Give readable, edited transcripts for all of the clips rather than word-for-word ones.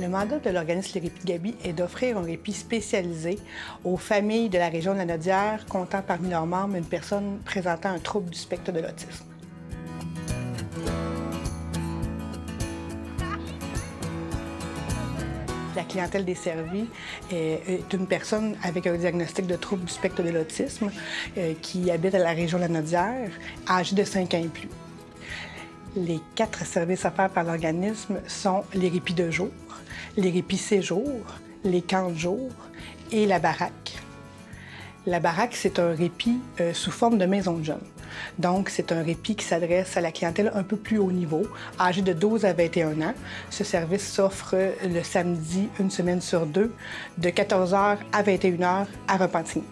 Le mandat de l'organisme Les Répits de Gaby est d'offrir un répit spécialisé aux familles de la région de la Naudière comptant parmi leurs membres une personne présentant un trouble du spectre de l'autisme. La clientèle desservie est une personne avec un diagnostic de trouble du spectre de l'autisme qui habite à la région de la Naudière, âgée de 5 ans et plus. Les 4 services offerts par l'organisme sont les répits de jour, les répits séjour, les camps de jour et la baraque. La baraque, c'est un répit sous forme de maison de jeunes. Donc, c'est un répit qui s'adresse à la clientèle un peu plus haut niveau, âgée de 12 à 21 ans. Ce service s'offre le samedi, une semaine sur 2, de 14 h à 21 h à Repentigny.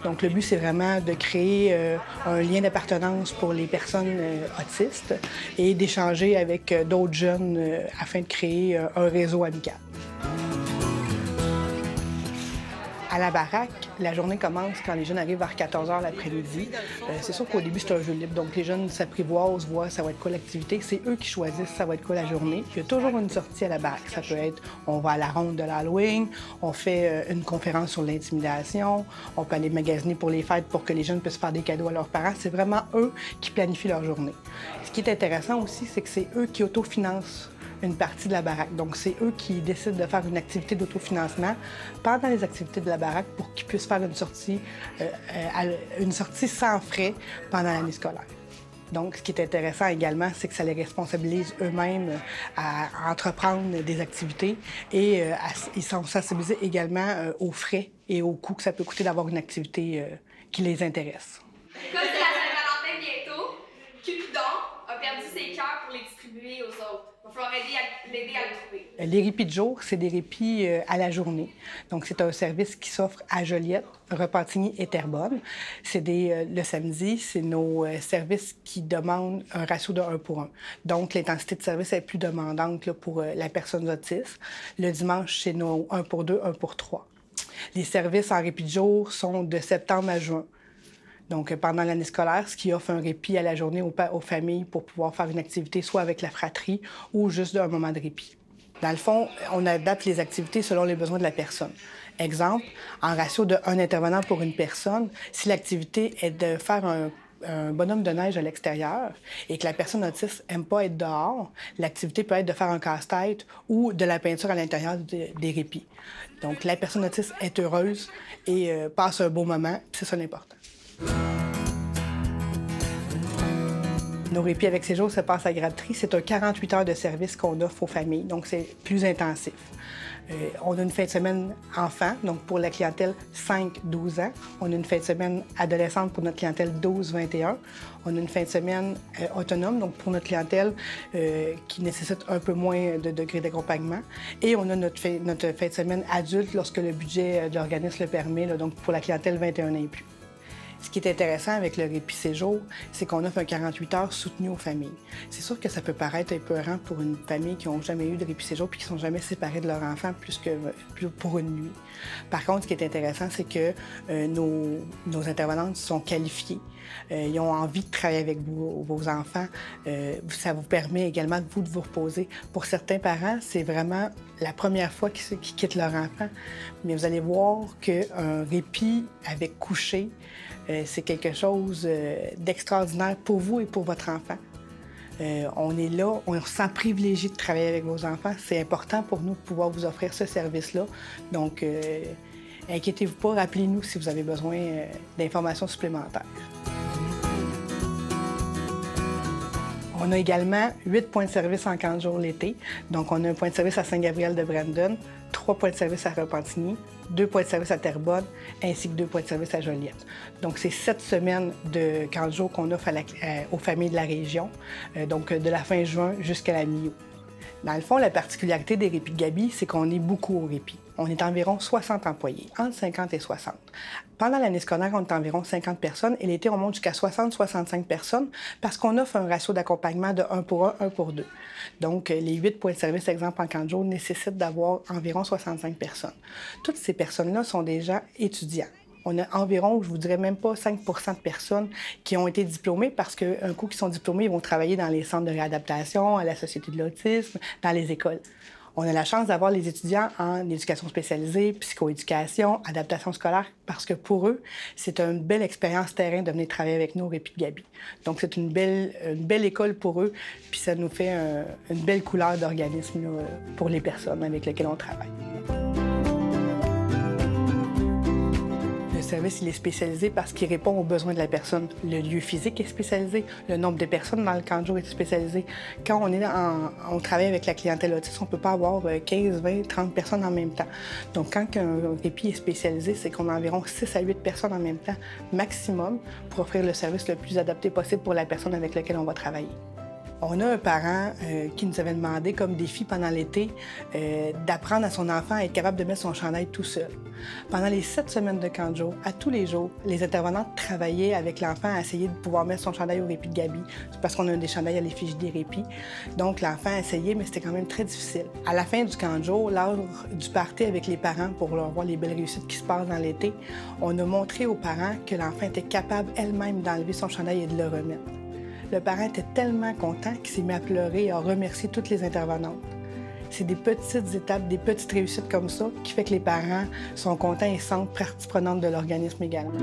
Donc, le but, c'est vraiment de créer un lien d'appartenance pour les personnes autistes et d'échanger avec d'autres jeunes afin de créer un réseau amical. À la baraque, la journée commence quand les jeunes arrivent vers 14 h l'après-midi. C'est sûr qu'au début, c'est un jeu libre, donc les jeunes s'apprivoisent, voient ça va être quoi l'activité. C'est eux qui choisissent ça va être quoi la journée. Il y a toujours une sortie à la baraque. Ça peut être, on va à la ronde de l'Halloween, on fait une conférence sur l'intimidation, on peut aller magasiner pour les fêtes pour que les jeunes puissent faire des cadeaux à leurs parents. C'est vraiment eux qui planifient leur journée. Ce qui est intéressant aussi, c'est que c'est eux qui autofinancent une partie de la baraque. Donc, c'est eux qui décident de faire une activité d'autofinancement pendant les activités de la baraque pour qu'ils puissent faire une sortie sans frais pendant l'année scolaire. Donc, ce qui est intéressant également, c'est que ça les responsabilise eux-mêmes à entreprendre des activités et ils sont sensibilisés également aux frais et aux coûts que ça peut coûter d'avoir une activité qui les intéresse. Comme c'est la Saint-Valentin bientôt, Cupidon a perdu ses cœurs pour les distribuer aux autres. Il va falloir l'aider à le trouver. Les répits de jour, c'est des répits à la journée. Donc, c'est un service qui s'offre à Joliette, Repentigny et Terrebonne. Le samedi, c'est nos services qui demandent un ratio de 1 pour 1. Donc, l'intensité de service est plus demandante là, pour la personne autiste. Le dimanche, c'est nos 1 pour 2, 1 pour 3. Les services en répit de jour sont de septembre à juin. Donc, pendant l'année scolaire, ce qui offre un répit à la journée aux familles pour pouvoir faire une activité soit avec la fratrie ou juste un moment de répit. Dans le fond, on adapte les activités selon les besoins de la personne. Exemple, en ratio de 1 intervenant pour une personne, si l'activité est de faire un bonhomme de neige à l'extérieur et que la personne autiste n'aime pas être dehors, l'activité peut être de faire un casse-tête ou de la peinture à l'intérieur des répits. Donc, la personne autiste est heureuse et passe un beau moment, c'est ça l'important. Nos répits avec séjour se passent à Grapeterie. C'est un 48 heures de service qu'on offre aux familles, donc c'est plus intensif. On a une fin de semaine enfant, donc pour la clientèle 5-12 ans. On a une fin de semaine adolescente pour notre clientèle 12-21. On a une fin de semaine autonome, donc pour notre clientèle qui nécessite un peu moins de degrés d'accompagnement. Et on a notre fin de semaine adulte lorsque le budget de l'organisme le permet, là, donc pour la clientèle 21 ans et plus. Ce qui est intéressant avec le répit séjour, c'est qu'on offre un 48 heures soutenu aux familles. C'est sûr que ça peut paraître épeurant pour une famille qui n'a jamais eu de répit séjour puis qui ne sont jamais séparés de leur enfant plus pour une nuit. Par contre, ce qui est intéressant, c'est que nos intervenantes sont qualifiées. Ils ont envie de travailler avec vos enfants. Ça vous permet également de vous reposer. Pour certains parents, c'est vraiment la première fois qu'ils quittent leur enfant. Mais vous allez voir qu'un répit avec coucher, c'est quelque chose d'extraordinaire pour vous et pour votre enfant. On est là, on se sent privilégié de travailler avec vos enfants. C'est important pour nous de pouvoir vous offrir ce service-là. Donc, inquiétez-vous pas, rappelez-nous si vous avez besoin d'informations supplémentaires. On a également 8 points de service en camp de jour l'été. Donc, on a un point de service à Saint-Gabriel-de-Brandon, 3 points de service à Repentigny, 2 points de service à Terrebonne, ainsi que 2 points de service à Joliette. Donc, c'est 7 semaines de camp de jour qu'on offre aux familles de la région, donc de la fin juin jusqu'à la mi-août. Dans le fond, la particularité des répits de Gaby, c'est qu'on est beaucoup au répit. On est environ 60 employés, entre 50 et 60. Pendant l'année scolaire, on est environ 50 personnes et l'été, on monte jusqu'à 60-65 personnes parce qu'on offre un ratio d'accompagnement de 1 pour 1, 1 pour 2. Donc, les 8 points de service, exemple en camp de jour, nécessitent d'avoir environ 65 personnes. Toutes ces personnes-là sont des gens étudiants. On a environ, je vous dirais même pas 5 de personnes qui ont été diplômées parce qu'un coup qu'ils sont diplômés, ils vont travailler dans les centres de réadaptation, à la Société de l'autisme, dans les écoles. On a la chance d'avoir les étudiants en éducation spécialisée, psychoéducation, adaptation scolaire, parce que pour eux, c'est une belle expérience terrain de venir travailler avec nous au Répit de Gaby. Donc, c'est une belle école pour eux, puis ça nous fait une belle couleur d'organisme là, pour les personnes avec lesquelles on travaille. Le service, il est spécialisé parce qu'il répond aux besoins de la personne. Le lieu physique est spécialisé, le nombre de personnes dans le camp de jour est spécialisé. Quand on travaille avec la clientèle autiste, on ne peut pas avoir 15, 20, 30 personnes en même temps. Donc, quand un répit est spécialisé, c'est qu'on a environ 6 à 8 personnes en même temps, maximum, pour offrir le service le plus adapté possible pour la personne avec laquelle on va travailler. On a un parent qui nous avait demandé comme défi pendant l'été d'apprendre à son enfant à être capable de mettre son chandail tout seul. Pendant les 7 semaines de camp de jour, à tous les jours, les intervenantes travaillaient avec l'enfant à essayer de pouvoir mettre son chandail au Répit de Gaby. C'est parce qu'on a des chandails à l'effigie des répits. Donc l'enfant a essayé, mais c'était quand même très difficile. À la fin du camp de jour, lors du party avec les parents pour leur voir les belles réussites qui se passent dans l'été, on a montré aux parents que l'enfant était capable elle-même d'enlever son chandail et de le remettre. Le parent était tellement content qu'il s'est mis à pleurer et à remercier toutes les intervenantes. C'est des petites étapes, des petites réussites comme ça qui fait que les parents sont contents et sentent partie prenante de l'organisme également.